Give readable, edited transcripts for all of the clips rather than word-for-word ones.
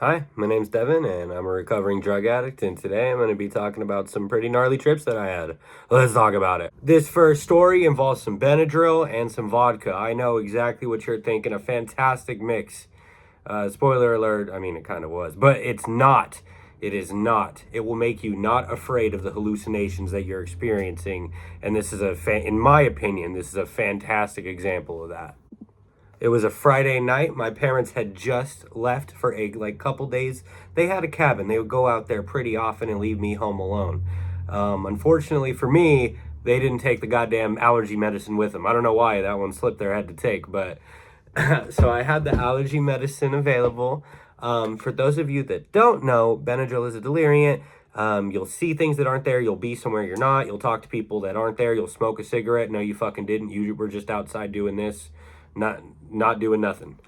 Hi, my name's Devin, and I'm a recovering drug addict, and today I'm going to be talking about some pretty gnarly trips that I had. Let's talk about it. This first story involves some Benadryl and some vodka. I know exactly what you're thinking, a fantastic mix. Spoiler alert, I mean, it kind of was, but it's not. It is not. It will make you not afraid of the hallucinations that you're experiencing, and this is in my opinion, this is a fantastic example of that. It was a Friday night. My parents had just left for a couple days. They had a cabin. They would go out there pretty often and leave me home alone. Unfortunately for me, they didn't take the goddamn allergy medicine with them. I don't know why that one slipped their head to take, but so I had the allergy medicine available. For those of you that don't know, Benadryl is a deliriant. You'll see things that aren't there. You'll be somewhere you're not. You'll talk to people that aren't there. You'll smoke a cigarette. No, you fucking didn't. You were just outside doing this, not doing nothing.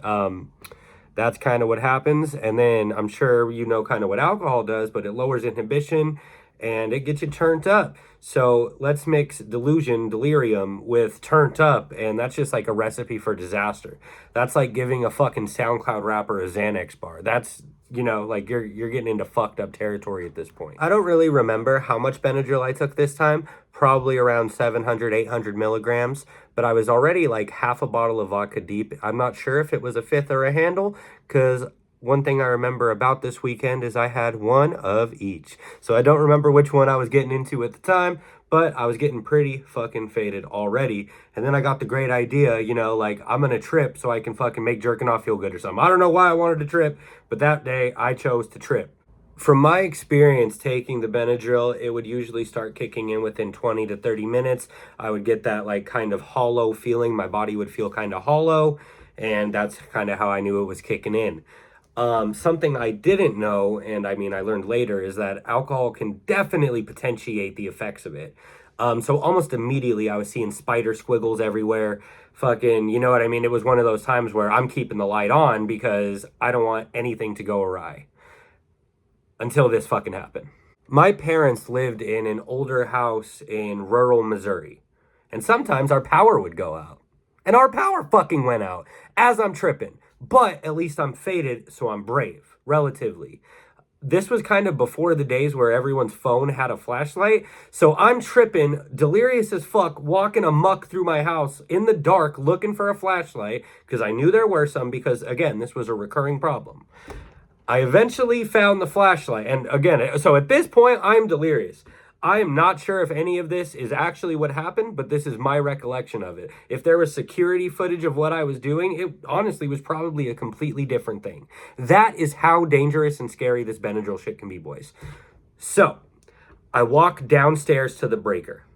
That's kind of what happens. And then I'm sure you know kind of what alcohol does, but it lowers inhibition and it gets you turned up. So let's mix delirium with turned up, and that's just like a recipe for disaster. That's like giving a fucking SoundCloud rapper a Xanax bar. That's like you're getting into fucked up territory at this point. I don't really remember how much Benadryl I took this time, probably around 700, 800 milligrams, but I was already like half a bottle of vodka deep. I'm not sure if it was a fifth or a handle, because one thing I remember about this weekend is I had one of each. So I don't remember which one I was getting into at the time, but I was getting pretty fucking faded already. And then I got the great idea, like I'm gonna trip so I can fucking make jerking off feel good or something. I don't know why I wanted to trip, but that day I chose to trip. From my experience taking the Benadryl, it would usually start kicking in within 20 to 30 minutes. I would get that like kind of hollow feeling. My body would feel kind of hollow, and that's kind of how I knew it was kicking in. Something I didn't know, and I mean, I learned later, is that alcohol can definitely potentiate the effects of it. So almost immediately I was seeing spider squiggles everywhere. Fucking, you know what I mean? It was one of those times where I'm keeping the light on because I don't want anything to go awry until this fucking happened. My parents lived in an older house in rural Missouri, and sometimes our power would go out. And our power fucking went out as I'm tripping. But at least I'm faded, so I'm brave, relatively. This was kind of before the days where everyone's phone had a flashlight. So I'm tripping, delirious as fuck, walking amuck through my house in the dark looking for a flashlight because I knew there were some because, again, this was a recurring problem. I eventually found the flashlight. And again, so at this point, I'm delirious. I am not sure if any of this is actually what happened, but this is my recollection of it. If there was security footage of what I was doing, it honestly was probably a completely different thing. That is how dangerous and scary this Benadryl shit can be, boys. So, I walk downstairs to the breaker.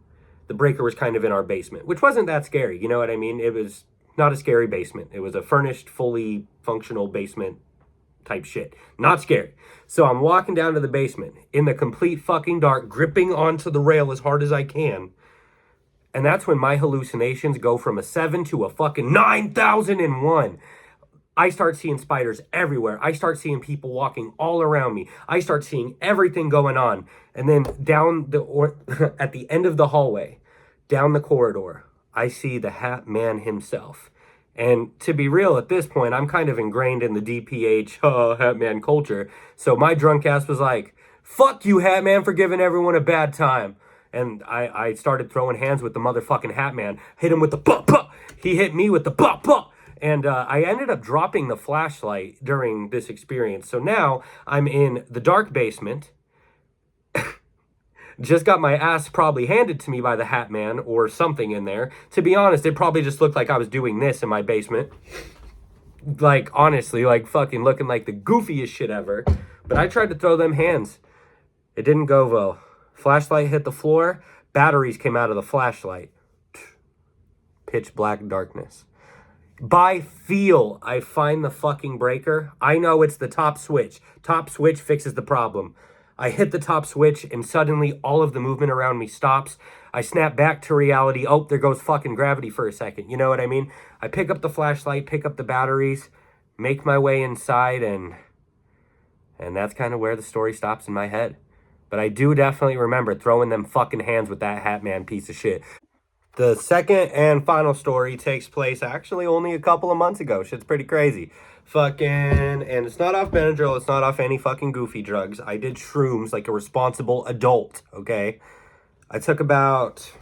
The breaker was kind of in our basement, which wasn't that scary. You know what I mean? It was not a scary basement. It was a furnished, fully functional basement type shit. Not scary. So I'm walking down to the basement in the complete fucking dark, gripping onto the rail as hard as I can. And that's when my hallucinations go from a 7 to a fucking 9,001. I start seeing spiders everywhere. I start seeing people walking all around me. I start seeing everything going on. And then at the end of the hallway, down the corridor, I see the Hat Man himself. And to be real, at this point, I'm kind of ingrained in the DPH Hat Man culture. So my drunk ass was like, fuck you, Hat Man, for giving everyone a bad time. And I started throwing hands with the motherfucking Hat Man. Hit him with the buh. He hit me with the buh. And I ended up dropping the flashlight during this experience. So now I'm in the dark basement. Just got my ass probably handed to me by the Hat Man or something in there. To be honest, it probably just looked like I was doing this in my basement. Like, honestly, like fucking looking like the goofiest shit ever. But I tried to throw them hands. It didn't go well. Flashlight hit the floor. Batteries came out of the flashlight. Pitch black darkness. By feel, I find the fucking breaker. I know it's the top switch. Top switch fixes the problem. I hit the top switch and suddenly all of the movement around me stops. I snap back to reality. Oh, there goes fucking gravity for a second. You know what I mean? I pick up the flashlight, pick up the batteries, make my way inside, and that's kind of where the story stops in my head. But I do definitely remember throwing them fucking hands with that Hat Man piece of shit. The second and final story takes place actually only a couple of months ago. Shit's pretty crazy. And it's not off Benadryl, it's not off any fucking goofy drugs. I did shrooms like a responsible adult, okay? I took about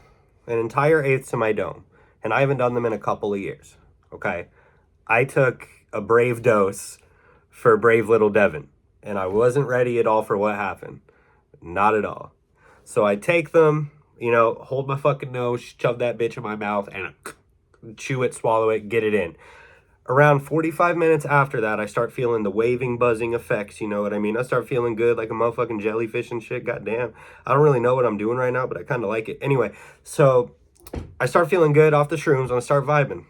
an entire eighth to my dome, and I haven't done them in a couple of years, okay? I took a brave dose for brave little Devin, and I wasn't ready at all for what happened. Not at all. So I take them, hold my fucking nose, shove that bitch in my mouth, and chew it, swallow it, get it in. Around 45 minutes after that, I start feeling the waving, buzzing effects, you know what I mean? I start feeling good like a motherfucking jellyfish and shit, goddamn. I don't really know what I'm doing right now, but I kind of like it. Anyway, so I start feeling good off the shrooms, and I start vibing.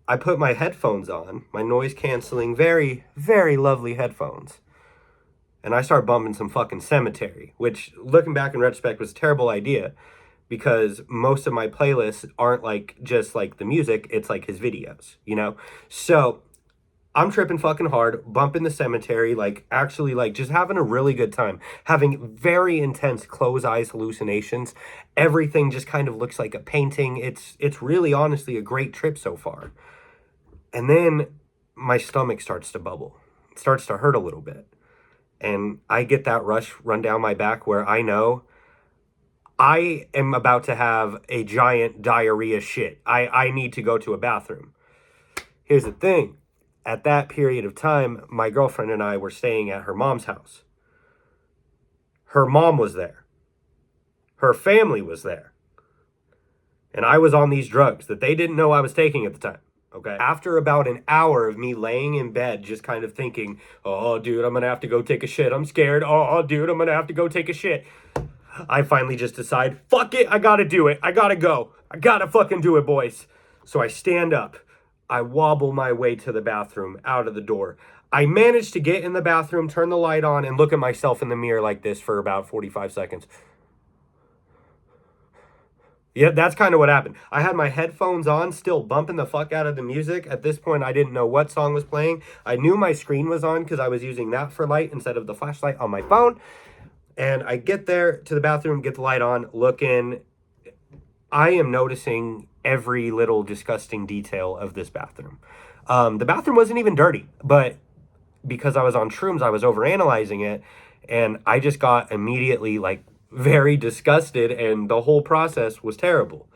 I put my headphones on, my noise-canceling, very, very lovely headphones, and I start bumping some fucking Cemetery, which, looking back in retrospect, was a terrible idea, because most of my playlists aren't like just like the music, it's like his videos, So I'm tripping fucking hard, bumping the Cemetery, like actually like just having a really good time, having very intense closed eyes hallucinations. Everything just kind of looks like a painting. It's really honestly a great trip so far. And then my stomach starts to bubble. It starts to hurt a little bit. And I get that rush run down my back where I know I am about to have a giant diarrhea shit. I need to go to a bathroom. Here's the thing. At that period of time, my girlfriend and I were staying at her mom's house. Her mom was there. Her family was there. And I was on these drugs that they didn't know I was taking at the time. Okay. After about an hour of me laying in bed, just kind of thinking, oh, dude, I'm going to have to go take a shit. I'm scared. Oh, dude, I'm going to have to go take a shit. I finally just decide, fuck it, I gotta do it. I gotta go. I gotta fucking do it, boys. So I stand up. I wobble my way to the bathroom, out of the door. I manage to get in the bathroom, turn the light on, and look at myself in the mirror like this for about 45 seconds. Yeah, that's kind of what happened. I had my headphones on, still bumping the fuck out of the music. At this point, I didn't know what song was playing. I knew my screen was on because I was using that for light instead of the flashlight on my phone. And I get there to the bathroom, get the light on, look in. I am noticing every little disgusting detail of this bathroom. The bathroom wasn't even dirty, but because I was on shrooms, I was overanalyzing it. And I just got immediately like very disgusted, and the whole process was terrible.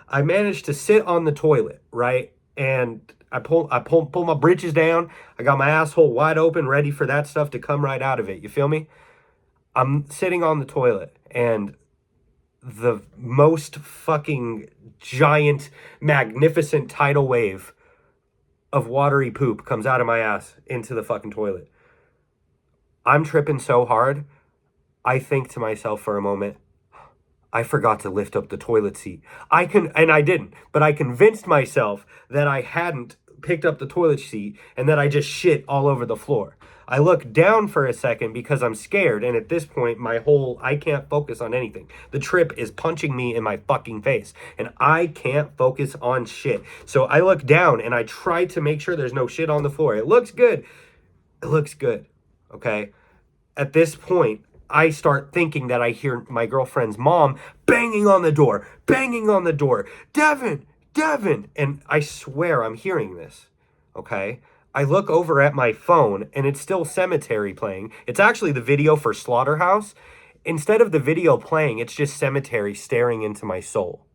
I managed to sit on the toilet, right? And I pull my britches down. I got my asshole wide open, ready for that stuff to come right out of it. You feel me? I'm sitting on the toilet, and the most fucking giant, magnificent tidal wave of watery poop comes out of my ass into the fucking toilet. I'm tripping so hard, I think to myself for a moment, I forgot to lift up the toilet seat. And I didn't, but I convinced myself that I hadn't picked up the toilet seat and that I just shit all over the floor. I look down for a second because I'm scared, and at this point, I can't focus on anything. The trip is punching me in my fucking face, and I can't focus on shit. So I look down, and I try to make sure there's no shit on the floor. It looks good. Okay? At this point, I start thinking that I hear my girlfriend's mom banging on the door. Devin! And I swear I'm hearing this, okay? I look over at my phone, and it's still Cemetery playing. It's actually the video for Slaughterhouse. Instead of the video playing, it's just Cemetery staring into my soul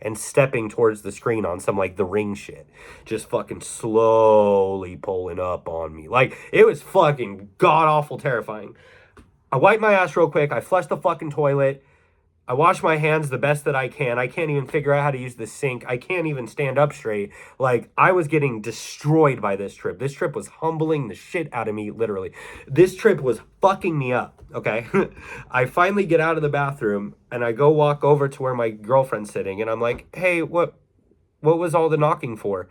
and stepping towards the screen on some, like, The Ring shit. Just fucking slowly pulling up on me. Like, it was fucking god-awful terrifying. I wipe my ass real quick. I flush the fucking toilet. I wash my hands the best that I can. I can't even figure out how to use the sink. I can't even stand up straight. Like, I was getting destroyed by this trip. This trip was humbling the shit out of me, literally. This trip was fucking me up, okay? I finally get out of the bathroom, and I go walk over to where my girlfriend's sitting, and I'm like, hey, what was all the knocking for?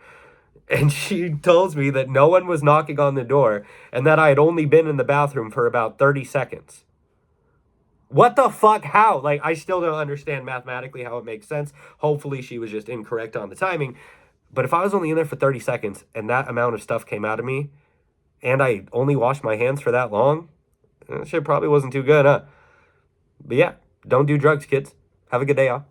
And she tells me that no one was knocking on the door, and that I had only been in the bathroom for about 30 seconds. What the fuck? How? Like, I still don't understand mathematically how it makes sense. Hopefully she was just incorrect on the timing. But if I was only in there for 30 seconds and that amount of stuff came out of me, and I only washed my hands for that long, that shit probably wasn't too good, huh? But yeah, don't do drugs, kids. Have a good day, y'all.